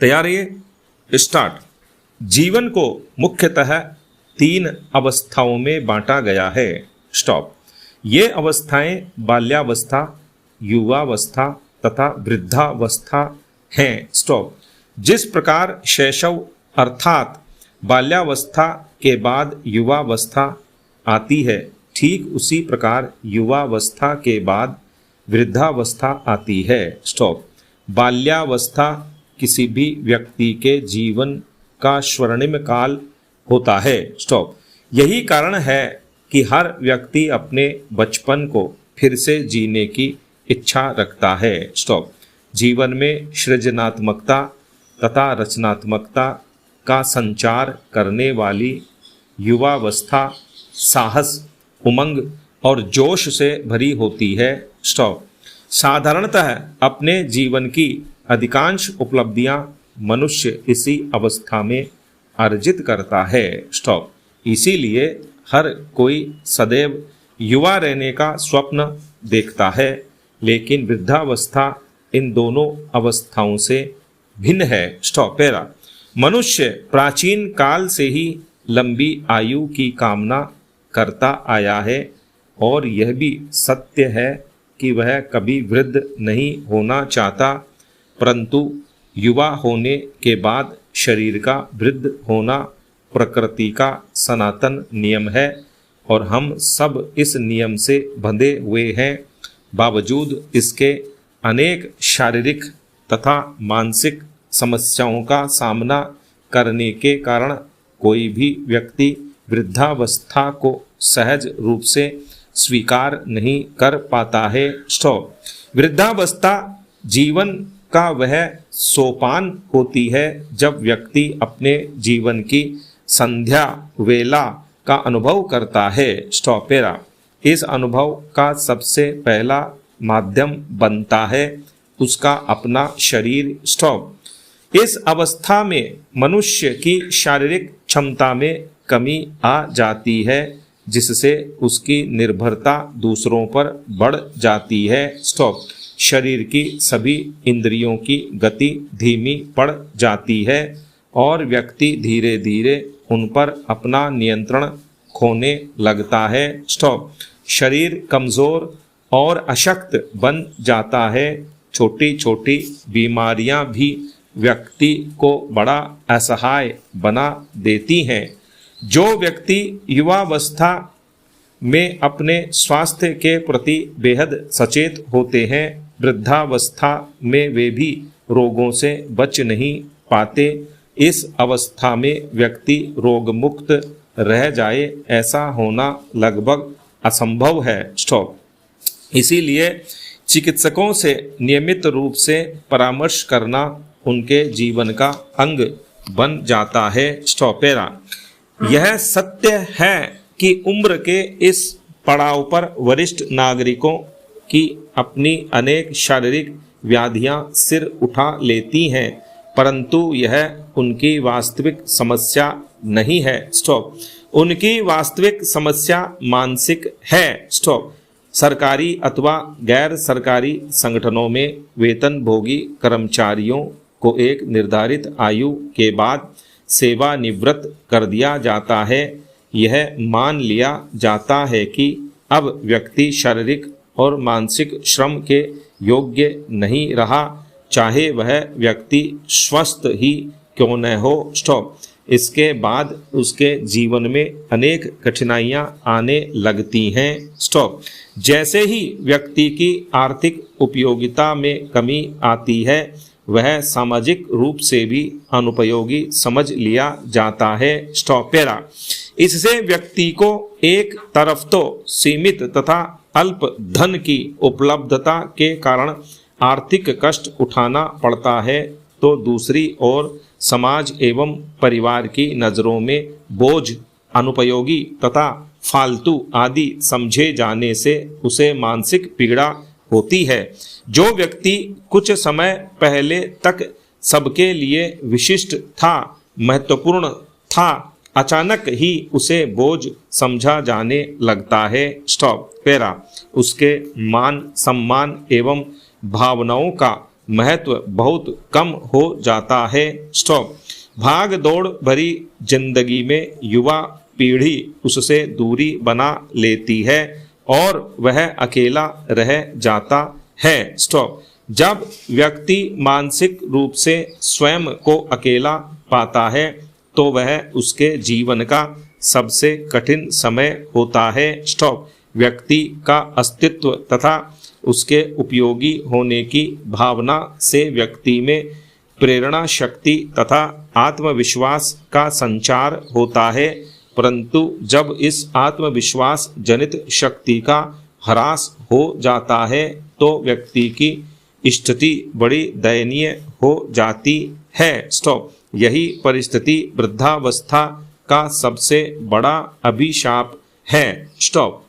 तैयारी स्टार्ट। जीवन को मुख्यतः 3 अवस्थाओं में बांटा गया है। स्टॉप। ये अवस्थाएं बाल्यावस्था, युवावस्था तथा वृद्धावस्था हैं। स्टॉप। जिस प्रकार शैशव अर्थात बाल्यावस्था के बाद युवावस्था आती है, ठीक उसी प्रकार युवावस्था के बाद वृद्धावस्था आती है। स्टॉप। बाल्यावस्था किसी भी व्यक्ति के जीवन का स्वर्णिम काल होता है। स्टॉप। यही कारण है कि हर व्यक्ति अपने बचपन को फिर से जीने की इच्छा रखता है। स्टॉप। जीवन में सृजनात्मकता तथा रचनात्मकता का संचार करने वाली युवावस्था साहस, उमंग और जोश से भरी होती है। स्टॉप। साधारणतः अपने जीवन की अधिकांश उपलब्धियां मनुष्य इसी अवस्था में अर्जित करता है। स्टॉप। इसीलिए हर कोई सदैव युवा रहने का स्वप्न देखता है, लेकिन वृद्धावस्था इन दोनों अवस्थाओं से भिन्न है। स्टॉप। पैरा। मनुष्य प्राचीन काल से ही लंबी आयु की कामना करता आया है और यह भी सत्य है कि वह कभी वृद्ध नहीं होना चाहता, परंतु युवा होने के बाद शरीर का वृद्ध होना प्रकृति का सनातन नियम है और हम सब इस नियम से बंधे हुए हैं। बावजूद इसके अनेक शारीरिक तथा मानसिक समस्याओं का सामना करने के कारण कोई भी व्यक्ति वृद्धावस्था को सहज रूप से स्वीकार नहीं कर पाता है। स्टॉप। वृद्धावस्था जीवन का वह सोपान होती है जब व्यक्ति अपने जीवन की संध्या वेला का अनुभव करता है। स्टॉप। पैरा। इस अनुभव का सबसे पहला माध्यम बनता है उसका अपना शरीर। स्टॉप। इस अवस्था में मनुष्य की शारीरिक क्षमता में कमी आ जाती है, जिससे उसकी निर्भरता दूसरों पर बढ़ जाती है। स्टॉप। शरीर की सभी इंद्रियों की गति धीमी पड़ जाती है और व्यक्ति धीरे धीरे उन पर अपना नियंत्रण खोने लगता है। स्टॉप। शरीर कमज़ोर और अशक्त बन जाता है। छोटी छोटी बीमारियां भी व्यक्ति को बड़ा असहाय बना देती हैं। जो व्यक्ति युवावस्था में अपने स्वास्थ्य के प्रति बेहद सचेत होते हैं, वृद्धावस्था में वे भी रोगों से बच नहीं पाते। इस अवस्था में व्यक्ति रोगमुक्त रह जाए, ऐसा होना लगभग असंभव है। स्टॉप। इसीलिए चिकित्सकों से नियमित रूप से परामर्श करना उनके जीवन का अंग बन जाता है। स्टॉप। पैरा। यह सत्य है कि उम्र के इस पड़ाव पर वरिष्ठ नागरिकों की अपनी अनेक शारीरिक व्याधियां सिर उठा लेती हैं, परंतु यह उनकी वास्तविक समस्या नहीं है। स्टॉप। उनकी वास्तविक समस्या मानसिक है। स्टॉप। सरकारी अथवा गैर सरकारी संगठनों में वेतनभोगी कर्मचारियों को एक निर्धारित आयु के बाद सेवानिवृत्त कर दिया जाता है। यह मान लिया जाता है कि अब व्यक्ति शारीरिक और मानसिक श्रम के योग्य नहीं रहा, चाहे वह व्यक्ति स्वस्थ ही क्यों न हो। स्टॉप। इसके बाद उसके जीवन में अनेक कठिनाइयां आने लगती हैं। स्टॉप। जैसे ही व्यक्ति की आर्थिक उपयोगिता में कमी आती है, वह सामाजिक रूप से भी अनुपयोगी समझ लिया जाता है। स्टॉप। पैरा। इससे व्यक्ति को एक तरफ तो सीमित तथा अल्प धन की उपलब्धता के कारण आर्थिक कष्ट उठाना पड़ता है, तो दूसरी ओर समाज एवं परिवार की नज़रों में बोझ, अनुपयोगी तथा फालतू आदि समझे जाने से उसे मानसिक पीड़ा होती है। जो व्यक्ति कुछ समय पहले तक सबके लिए विशिष्ट था, महत्वपूर्ण था, अचानक ही उसे बोझ समझा जाने लगता है। स्टॉप। पैरा। उसके मान सम्मान एवं भावनाओं का महत्व बहुत कम हो जाता है। स्टॉप। भाग दौड़ भरी जिंदगी में युवा पीढ़ी उससे दूरी बना लेती है और वह अकेला रह जाता है। स्टॉप। जब व्यक्ति मानसिक रूप से स्वयं को अकेला पाता है तो वह उसके जीवन का सबसे कठिन समय होता है। स्टॉप। व्यक्ति का अस्तित्व तथा उसके उपयोगी होने की भावना से व्यक्ति में प्रेरणा शक्ति तथा आत्मविश्वास का संचार होता है, परंतु जब इस आत्मविश्वास जनित शक्ति का ह्रास हो जाता है तो व्यक्ति की स्थिति बड़ी दयनीय हो जाती है। स्टॉप। यही परिस्थिति वृद्धावस्था का सबसे बड़ा अभिशाप है। स्टॉप।